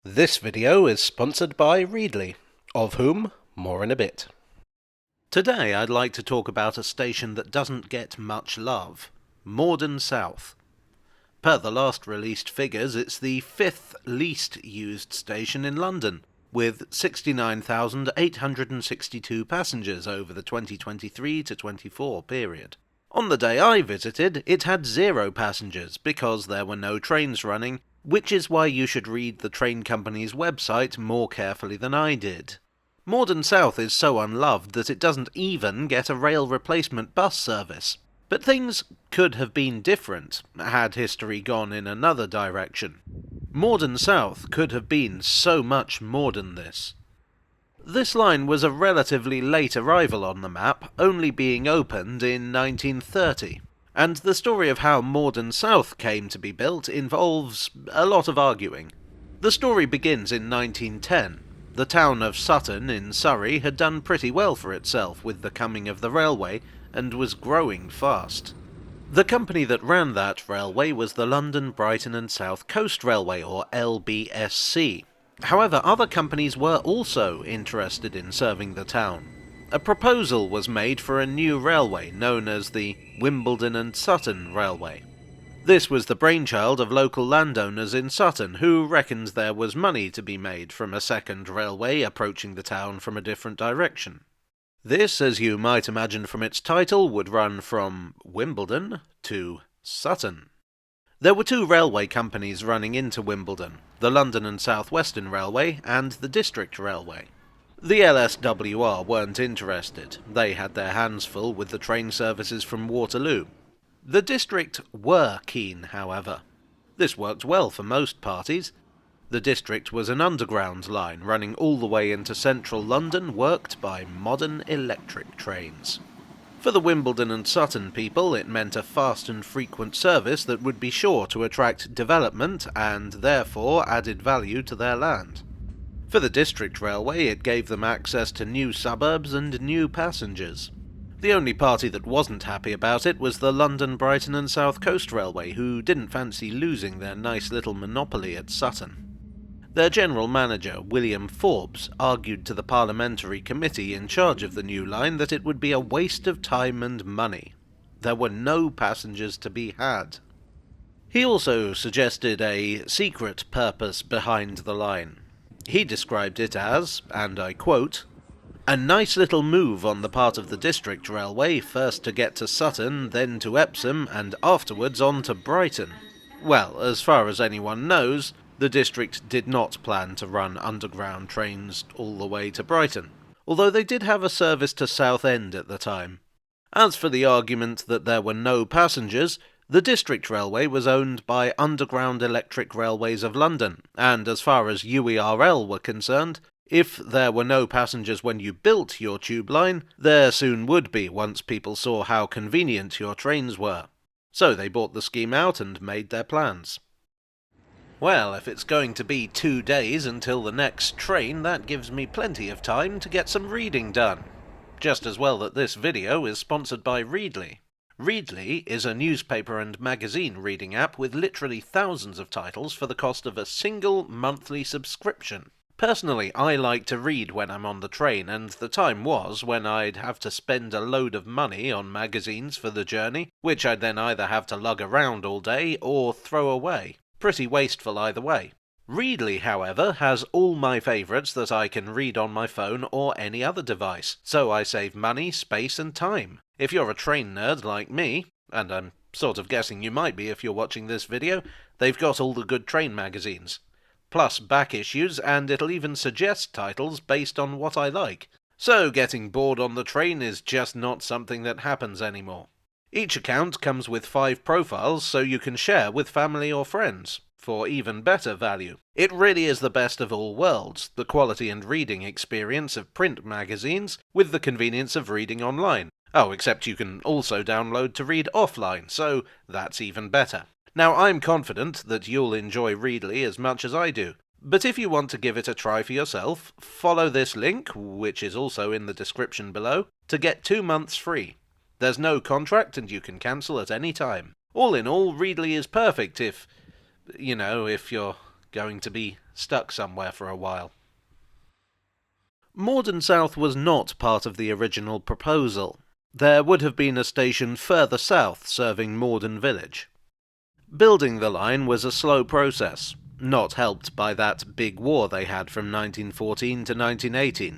This video is sponsored by Readly, of whom more in a bit. Today I'd like to talk about a station that doesn't get much love, Morden South. Per the last released figures, it's the 5th least used station in London, with 69,862 passengers over the 2023 to 24 period. On the day I visited, it had 0 passengers because there were no trains running, which is why you should read the train company's website more carefully than I did. Morden South is so unloved that it doesn't even get a rail replacement bus service. But things could have been different had history gone in another direction. Morden South could have been so much more than this. This line was a relatively late arrival on the map, only being opened in 1930. And the story of how Morden South came to be built involves a lot of arguing. The story begins in 1910. The town of Sutton in Surrey had done pretty well for itself with the coming of the railway, and was growing fast. The company that ran that railway was the London, Brighton and South Coast Railway, or LBSC. However, other companies were also interested in serving the town. A proposal was made for a new railway known as the Wimbledon and Sutton Railway. This was the brainchild of local landowners in Sutton, who reckoned there was money to be made from a second railway approaching the town from a different direction. This, as you might imagine from its title, would run from Wimbledon to Sutton. There were 2 railway companies running into Wimbledon, the London and South Western Railway and the District Railway. The LSWR weren't interested. They had their hands full with the train services from Waterloo. The District were keen, however. This worked well for most parties. The District was an underground line running all the way into central London, worked by modern electric trains. For the Wimbledon and Sutton people, it meant a fast and frequent service that would be sure to attract development and therefore added value to their land. For the District Railway, it gave them access to new suburbs and new passengers. The only party that wasn't happy about it was the London, Brighton and South Coast Railway, who didn't fancy losing their nice little monopoly at Sutton. Their general manager, William Forbes, argued to the parliamentary committee in charge of the new line that it would be a waste of time and money. There were no passengers to be had. He also suggested a secret purpose behind the line. He described it as, and I quote, "a nice little move on the part of the District Railway, first to get to Sutton, then to Epsom, and afterwards on to Brighton." Well, as far as anyone knows, the District did not plan to run underground trains all the way to Brighton, although they did have a service to Southend at the time. As for the argument that there were no passengers, the District Railway was owned by Underground Electric Railways of London, and as far as UERL were concerned, if there were no passengers when you built your tube line, there soon would be once people saw how convenient your trains were. So they bought the scheme out and made their plans. Well, if it's going to be 2 days until the next train, that gives me plenty of time to get some reading done. Just as well that this video is sponsored by Readly. Readly is a newspaper and magazine reading app with literally thousands of titles for the cost of a single monthly subscription. Personally, I like to read when I'm on the train, and the time was when I'd have to spend a load of money on magazines for the journey, which I'd then either have to lug around all day or throw away. Pretty wasteful either way. Readly, however, has all my favourites that I can read on my phone or any other device, so I save money, space and time. If you're a train nerd like me, and I'm sort of guessing you might be if you're watching this video, they've got all the good train magazines. Plus back issues, and it'll even suggest titles based on what I like. So getting bored on the train is just not something that happens anymore. Each account comes with 5 profiles so you can share with family or friends, for even better value. It really is the best of all worlds, the quality and reading experience of print magazines with the convenience of reading online. Oh, except you can also download to read offline, so that's even better. Now, I'm confident that you'll enjoy Readly as much as I do, but if you want to give it a try for yourself, follow this link, which is also in the description below, to get 2 months free. There's no contract and you can cancel at any time. All in all, Readly is perfect if you're going to be stuck somewhere for a while. Morden South was not part of the original proposal. There would have been a station further south serving Morden Village. Building the line was a slow process, not helped by that big war they had from 1914 to 1918.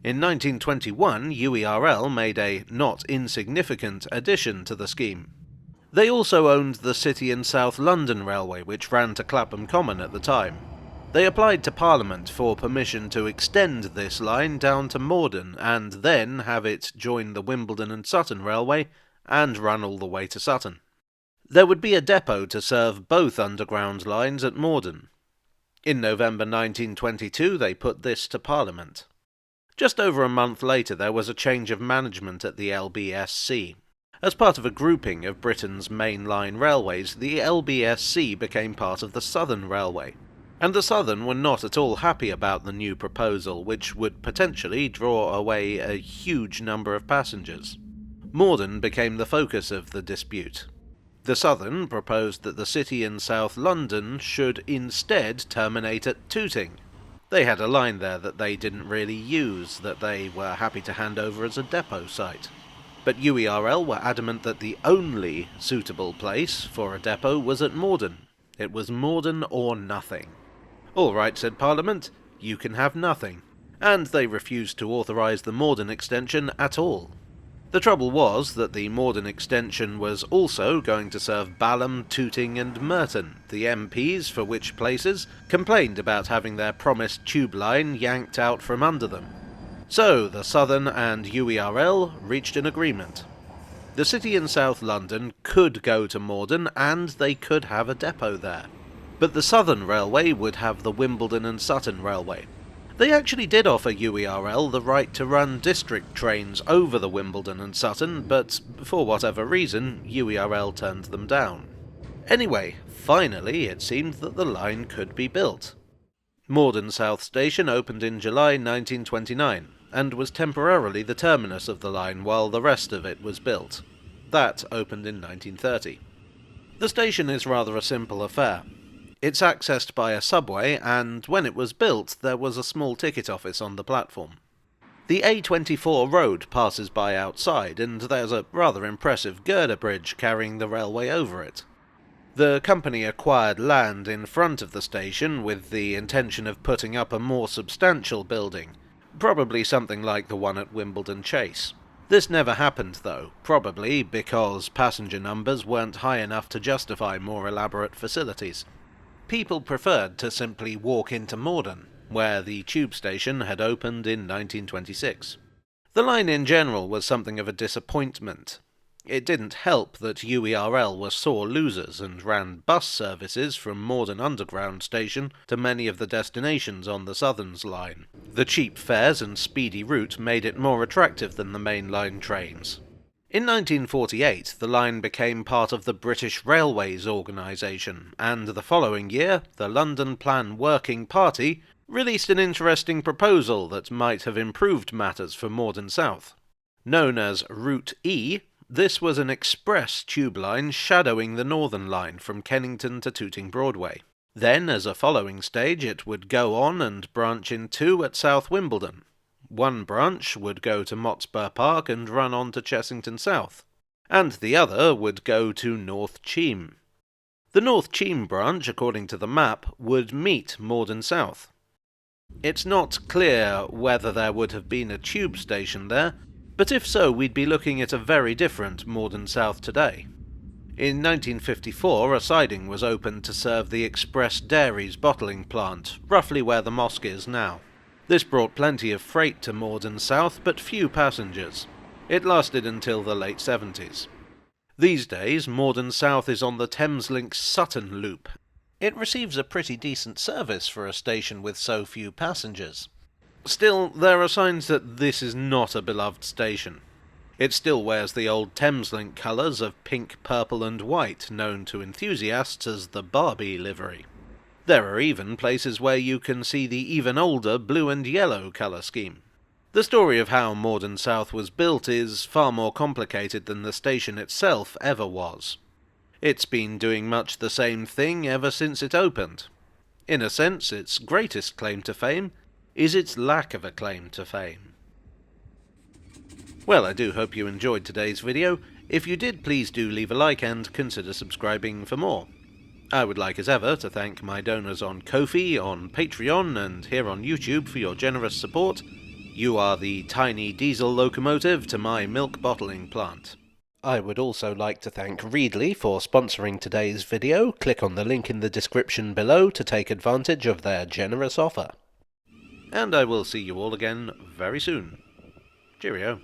In 1921, UERL made a not insignificant addition to the scheme. They also owned the City and South London Railway, which ran to Clapham Common at the time. They applied to Parliament for permission to extend this line down to Morden and then have it join the Wimbledon and Sutton Railway and run all the way to Sutton. There would be a depot to serve both underground lines at Morden. In November 1922 they put this to Parliament. Just over a month later there was a change of management at the LBSC. As part of a grouping of Britain's main line railways, the LBSC became part of the Southern Railway. And the Southern were not at all happy about the new proposal, which would potentially draw away a huge number of passengers. Morden became the focus of the dispute. The Southern proposed that the City and South London should instead terminate at Tooting. They had a line there that they didn't really use, that they were happy to hand over as a depot site. But UERL were adamant that the only suitable place for a depot was at Morden. It was Morden or nothing. "All right," said Parliament, "you can have nothing." And they refused to authorise the Morden extension at all. The trouble was that the Morden extension was also going to serve Balham, Tooting and Merton. The MPs for which places complained about having their promised tube line yanked out from under them. So the Southern and UERL reached an agreement. The City and South London could go to Morden and they could have a depot there. But the Southern Railway would have the Wimbledon and Sutton Railway. They actually did offer UERL the right to run district trains over the Wimbledon and Sutton, but for whatever reason, UERL turned them down. Anyway, finally it seemed that the line could be built. Morden South Station opened in July 1929, and was temporarily the terminus of the line while the rest of it was built. That opened in 1930. The station is rather a simple affair. It's accessed by a subway, and when it was built, there was a small ticket office on the platform. The A24 road passes by outside, and there's a rather impressive girder bridge carrying the railway over it. The company acquired land in front of the station with the intention of putting up a more substantial building, probably something like the one at Wimbledon Chase. This never happened, though, probably because passenger numbers weren't high enough to justify more elaborate facilities. People preferred to simply walk into Morden, where the tube station had opened in 1926. The line in general was something of a disappointment. It didn't help that UERL were sore losers and ran bus services from Morden Underground Station to many of the destinations on the Southern's line. The cheap fares and speedy route made it more attractive than the mainline trains. In 1948, the line became part of the British Railways organisation, and the following year, the London Plan Working Party released an interesting proposal that might have improved matters for Morden South. Known as Route E, this was an express tube line shadowing the Northern Line from Kennington to Tooting Broadway. Then, as a following stage, it would go on and branch in two at South Wimbledon. One branch would go to Motspur Park and run on to Chessington South, and the other would go to North Cheam. The North Cheam branch, according to the map, would meet Morden South. It's not clear whether there would have been a tube station there, but if so, we'd be looking at a very different Morden South today. In 1954, a siding was opened to serve the Express Dairies bottling plant, roughly where the mosque is now. This brought plenty of freight to Morden South, but few passengers. It lasted until the late 70s. These days, Morden South is on the Thameslink Sutton Loop. It receives a pretty decent service for a station with so few passengers. Still, there are signs that this is not a beloved station. It still wears the old Thameslink colours of pink, purple and white, known to enthusiasts as the Barbie livery. There are even places where you can see the even older blue and yellow colour scheme. The story of how Morden South was built is far more complicated than the station itself ever was. It's been doing much the same thing ever since it opened. In a sense, its greatest claim to fame is its lack of a claim to fame. Well, I do hope you enjoyed today's video. If you did, please do leave a like and consider subscribing for more. I would like as ever to thank my donors on Ko-fi, on Patreon, and here on YouTube for your generous support. You are the tiny diesel locomotive to my milk bottling plant. I would also like to thank Readly for sponsoring today's video. Click on the link in the description below to take advantage of their generous offer. And I will see you all again very soon. Cheerio.